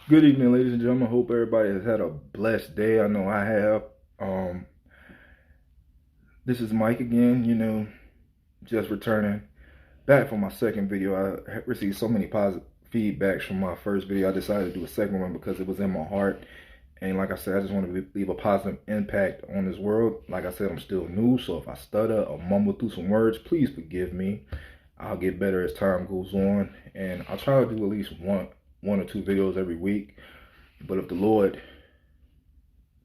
Good evening, ladies and gentlemen. Hope everybody has had a blessed day. I know I have. Um, this is Mike again, just returning back from my second video. I received so many positive feedbacks from my first video. I decided to do a second one because it was in my heart. And like I said, I just want to leave a positive impact on this world. Like I said, I'm still new, so if I stutter or mumble through some words, please forgive me. I'll get better as time goes on, and I'll try to do at least one or two videos every week. But if the Lord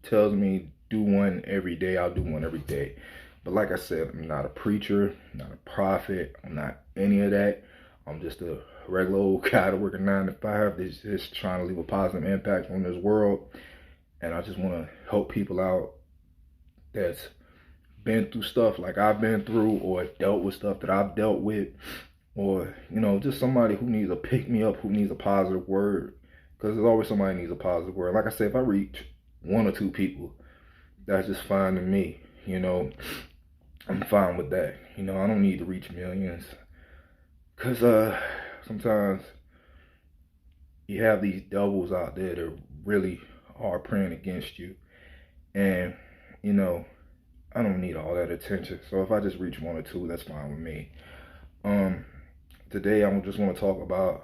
tells me do one every day, I'll do one every day. But like I said, I'm not a preacher, not a prophet, I'm not any of that. I'm just a regular old guy that works a 9 to 5 that's just trying to leave a positive impact on this world. And I just want to help people out that's been through stuff like I've been through, or dealt with stuff that I've dealt with, or just somebody who needs a pick me up, who needs a positive word. Because there's always somebody who needs a positive word. Like I said, if I reach one or two people, that's just fine to me. I'm fine with that. I don't need to reach millions. Because sometimes you have these devils out there that really are praying against you. And, I don't need all that attention. So if I just reach one or two, that's fine with me. Today I just want to talk about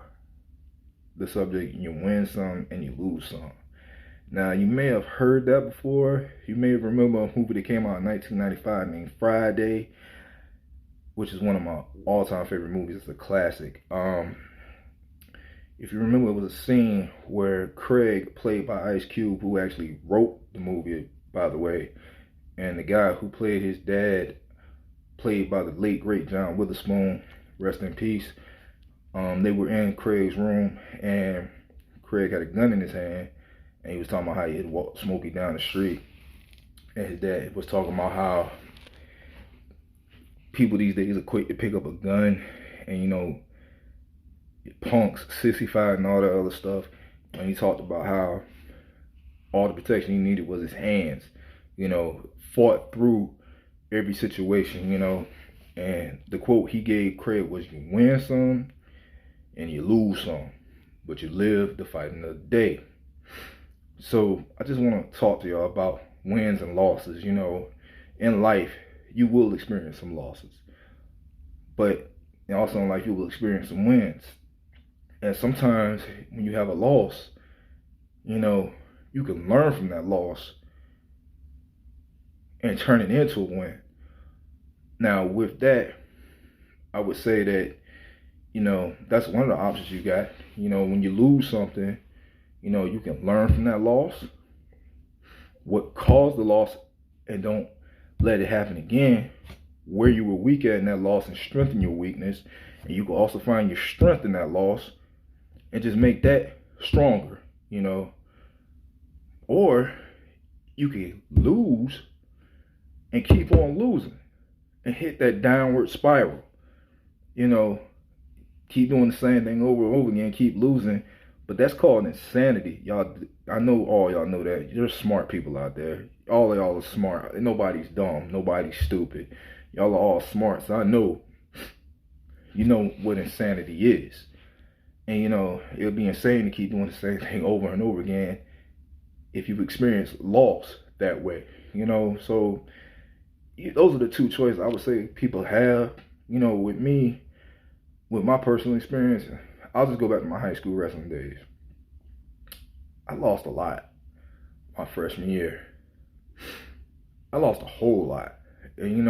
the subject, you win some and you lose some. Now, you may have heard that before. You may remember a movie that came out in 1995 named Friday, which is one of my all-time favorite movies. It's a classic. If you remember, it was a scene where Craig, played by Ice Cube, who actually wrote the movie, by the way, and the guy who played his dad, played by the late, great John Witherspoon, rest in peace. They were in Craig's room, and Craig had a gun in his hand, and he was talking about how he had walked Smokey down the street. And his dad was talking about how people these days are quick to pick up a gun, and punks, sissified, and all that other stuff. And he talked about how all the protection he needed was his hands. Fought through every situation. And the quote he gave Craig was, "You win some and you lose some, but you live to fight another day." So I just want to talk to y'all about wins and losses. In life, you will experience some losses, but also in life, you will experience some wins. And sometimes when you have a loss, you can learn from that loss and turn it into a win. Now, with that, I would say that, that's one of the options you got. When you lose something, you can learn from that loss, what caused the loss, and don't let it happen again, where you were weak at in that loss, and strengthen your weakness. And you can also find your strength in that loss and just make that stronger, Or you can lose and keep on losing and hit that downward spiral. Keep doing the same thing over and over again, keep losing. But that's called insanity. Y'all, I know all y'all know that. There's smart people out there. All of y'all are smart. Nobody's dumb. Nobody's stupid. Y'all are all smart. So I know you know what insanity is. And it'll be insane to keep doing the same thing over and over again if you've experienced loss that way. So those are the two choices I would say people have. With me, with my personal experience, I'll just go back to my high school wrestling days. I lost a lot my freshman year. I lost a whole lot. And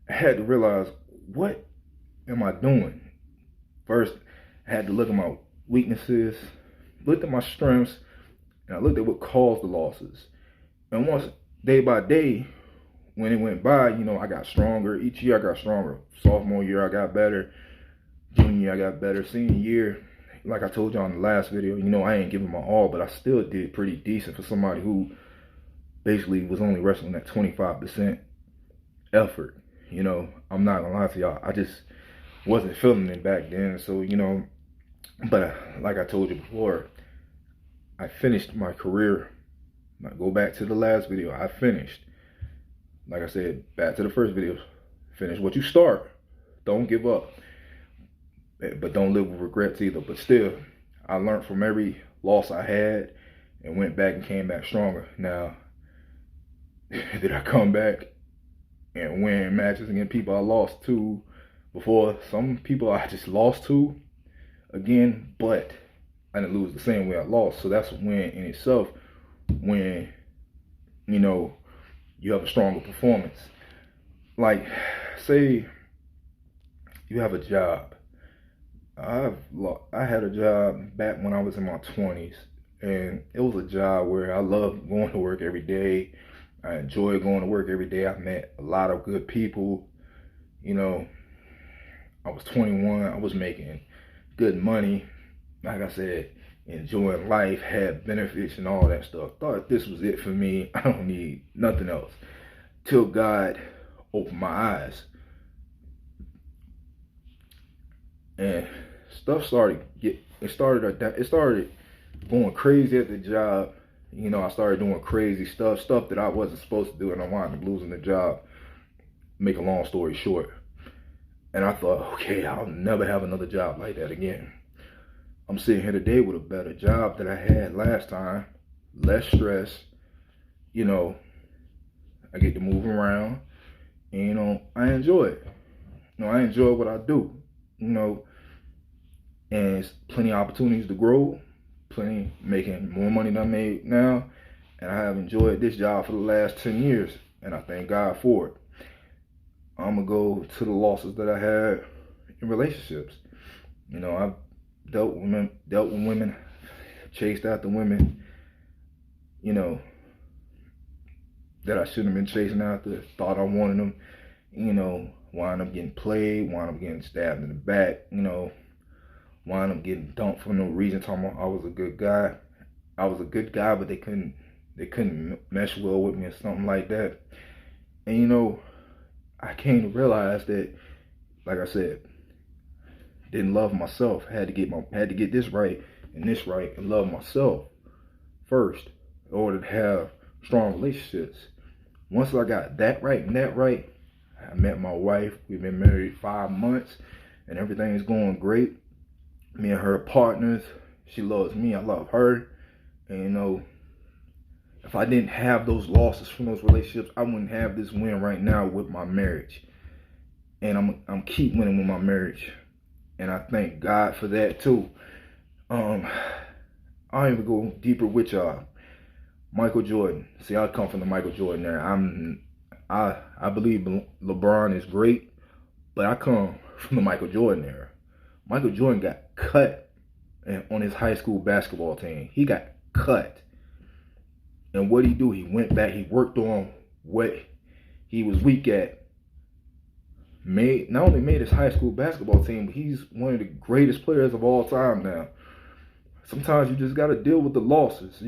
I had to realize, what am I doing? First, I had to look at my weaknesses, looked at my strengths, and I looked at what caused the losses. And once, day by day, when it went by, I got stronger. Each year I got stronger. Sophomore year I got better. Junior year I got better. Senior year, like I told y'all in the last video, I ain't giving my all, but I still did pretty decent for somebody who basically was only wrestling at 25% effort. I'm not gonna lie to y'all. I just wasn't feeling it back then. So, but like I told you before, I finished my career. I go back to the last video. I finished. Like I said, back to the first video. Finish what you start. Don't give up. But don't live with regrets either. But still, I learned from every loss I had and went back and came back stronger. Now, did I come back and win matches against people I lost to before? Some people I just lost to again, but I didn't lose the same way I lost. So that's a win in itself when, you have a stronger performance. Like, say you have a job. I had a job back when I was in my 20s, and it was a job where I loved going to work every day. I enjoyed going to work every day. I met a lot of good people. I was 21. I was making good money. Like I said, enjoying life, had benefits and all that stuff. Thought this was it for me. I don't need nothing else. Till God opened my eyes. And stuff started going crazy at the job. I started doing crazy stuff that I wasn't supposed to do, and I wound up losing the job. Make a long story short. And I thought, okay, I'll never have another job like that again. I'm sitting here today with a better job that I had last time, less stress. I get to move around, and I enjoy it. I enjoy what I do. And it's plenty of opportunities to grow, making more money than I make now, and I have enjoyed this job for the last 10 years, and I thank God for it. I'm gonna go to the losses that I had in relationships. I've dealt with women, chased after women, that I shouldn't have been chasing after, thought I wanted them, wind up getting played, wind up getting stabbed in the back, wind up getting dumped for no reason, talking about I was a good guy. I was a good guy, but they couldn't mesh well with me or something like that. And I came to realize that, like I said, didn't love myself. Had to get this right and this right, and love myself first in order to have strong relationships. Once I got that right and that right, I met my wife. We've been married 5 months, and everything is going great. Me and her are partners. She loves me. I love her. And if I didn't have those losses from those relationships, I wouldn't have this win right now with my marriage. And I'm keep winning with my marriage, and I thank God for that too. I'll even go deeper with y'all. Michael Jordan. See, I come from the Michael Jordan era. I believe LeBron is great, but I come from the Michael Jordan era. Michael Jordan got cut on his high school basketball team. He got cut. And what he do? He went back. He worked on what he was weak at. Not only made his high school basketball team, but he's one of the greatest players of all time now. Sometimes you just got to deal with the losses,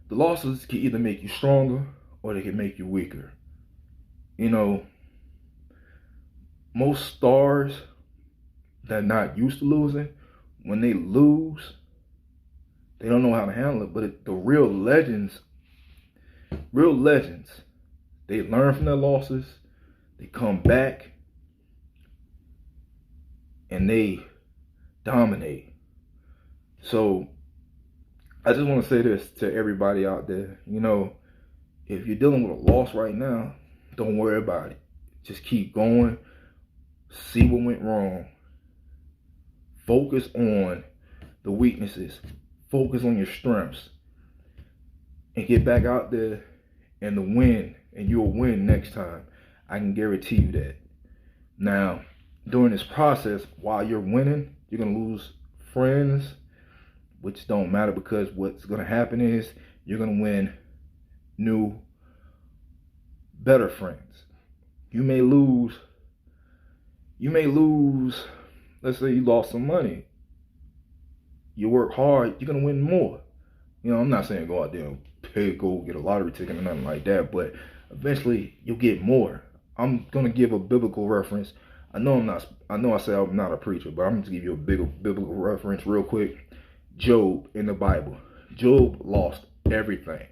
The losses can either make you stronger or they can make you weaker. Most stars that are not used to losing, when they lose, they don't know how to handle it. But the real legends, they learn from their losses, they come back, and they dominate. So I just want to say this to everybody out there. If you're dealing with a loss right now, don't worry about it. Just keep going. See what went wrong. Focus on the weaknesses. Focus on your strengths. And get back out there and win. And you'll win next time. I can guarantee you that. Now, during this process, while you're winning, you're going to lose friends, which don't matter, because what's going to happen is you're going to win new, better friends. You may lose, let's say you lost some money. You work hard, you're going to win more. I'm not saying go out there and go get a lottery ticket or nothing like that, but eventually you'll get more. I'm going to give a biblical reference. I know I say I'm not a preacher, but I'm going to give you a big biblical reference real quick. Job in the Bible. Job lost everything.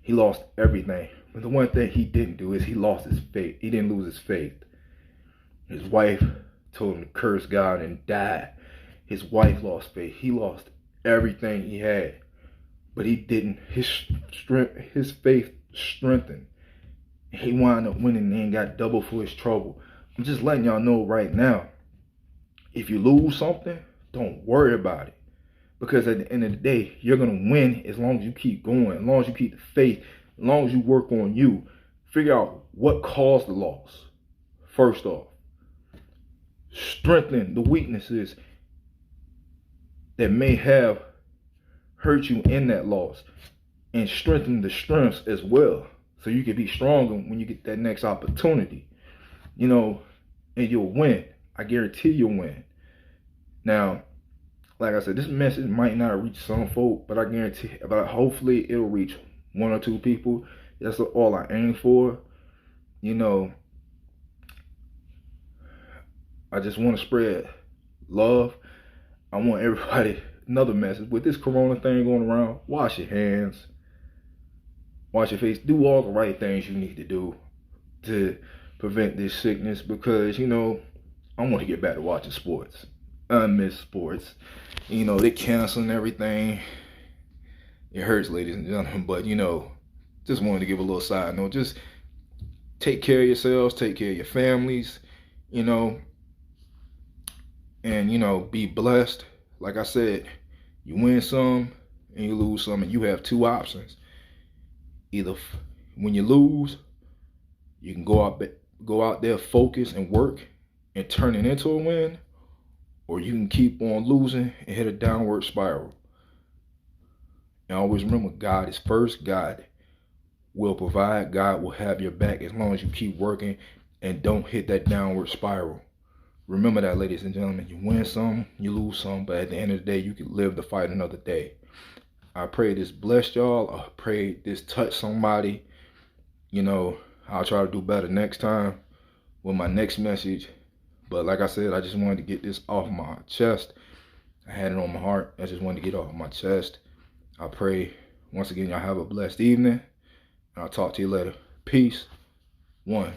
He lost everything. But the one thing he didn't do is he lost his faith. He didn't lose his faith. His wife told him to curse God and die. His wife lost faith. He lost everything he had. But he didn't. His faith strengthened. He wound up winning and got double for his trouble. I'm just letting y'all know right now, if you lose something, don't worry about it. Because at the end of the day, you're going to win as long as you keep going, as long as you keep the faith, as long as you work on you. Figure out what caused the loss. First off, strengthen the weaknesses that may have hurt you in that loss, and strengthen the strengths as well, so you can be stronger when you get that next opportunity, and you'll win. I guarantee you'll win. Now, like I said, this message might not reach some folk, but I guarantee, but hopefully it'll reach one or two people. That's all I aim for. I just want to spread love. I want everybody, another message, with this corona thing going around, wash your hands, wash your face, do all the right things you need to do to prevent this sickness, because, I want to get back to watching sports. I miss sports. They canceling everything. It hurts, ladies and gentlemen, but, just wanted to give a little side note. Just take care of yourselves, take care of your families, and, be blessed. Like I said, you win some and you lose some, and you have two options. Either when you lose, you can go out there, focus and work and turn it into a win, or you can keep on losing and hit a downward spiral. And always remember, God is first. God will provide. God will have your back as long as you keep working and don't hit that downward spiral. Remember that, ladies and gentlemen. You win some, you lose some, but at the end of the day, you can live to fight another day. I pray this blessed y'all. I pray this touched somebody. I'll try to do better next time with my next message. But like I said, I just wanted to get this off my chest. I had it on my heart. I just wanted to get it off my chest. I pray, once again, y'all have a blessed evening. I'll talk to you later. Peace. One.